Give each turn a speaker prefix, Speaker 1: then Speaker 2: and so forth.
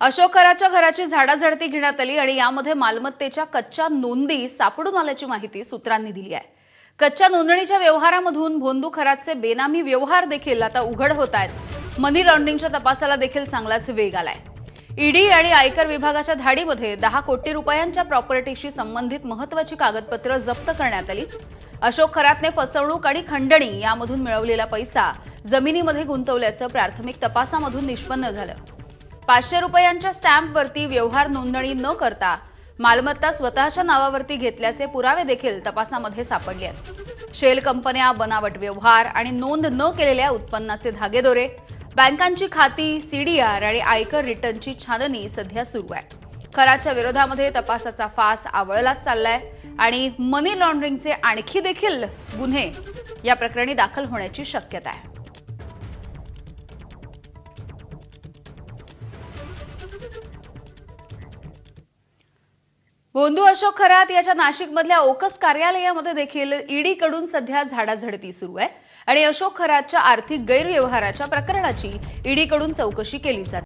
Speaker 1: अशोक खराच्या घराची झाडाझडती घेण्यात आली आणि यामध्ये मालमत्तेच्या कच्च्या नोंदी सापडून आल्याची माहिती सूत्रांनी दिली आहे। कच्च्या नोंदणीच्या व्यवहारामधून भोंदू खराचे बेनामी व्यवहार देखील आता उघड होत आहेत। मनी लॉन्ड्रिंगच्या तपासाला देखील चांगलाच वेग आलाय। ईडी आणि आयकर विभागाच्या धाडीमध्ये 10 कोटी रुपयांच्या प्रॉपर्टीशी संबंधित महत्त्वाची कागदपत्रे जप्त करण्यात आली। अशोक खरातने फसवणूक आणि खंडणी यामधून मिळवलेला पैसा जमिनीमध्ये गुंतवल्याचं प्राथमिक तपासामधून निष्पन्न झालं। 500 रुपयांच्या स्टॅम्पवरती व्यवहार नोंदणी न करता मालमत्ता स्वतःच्या नावावरती घेतल्याचे पुरावे देखील तपासामध्ये सापडले आहेत। शेल कंपन्या, बनावट व्यवहार आणि नोंद न केलेल्या उत्पन्नाचे धागेदोरे, बँकांची खाती, सीडीआर आणि आयकर रिटर्नची छाननी सध्या सुरू आहे। खराच्या विरोधामध्ये तपासाचा फास आवळलाच चाललाय आणि मनी लॉन्ड्रिंगचे आणखी देखील गुन्हे या प्रकरणी दाखल होण्याची शक्यता आहे। भोंदू अशोक खरात याच्या नाशिकमधल्या ओकस कार्यालयामध्ये देखील ईडी कडून सध्या झाडाझडती सुरू आहे आणि अशोक खरातच्या आर्थिक गैरव्यवहाराच्या प्रकरणाची ईडी कडून चौकशी केली जाते।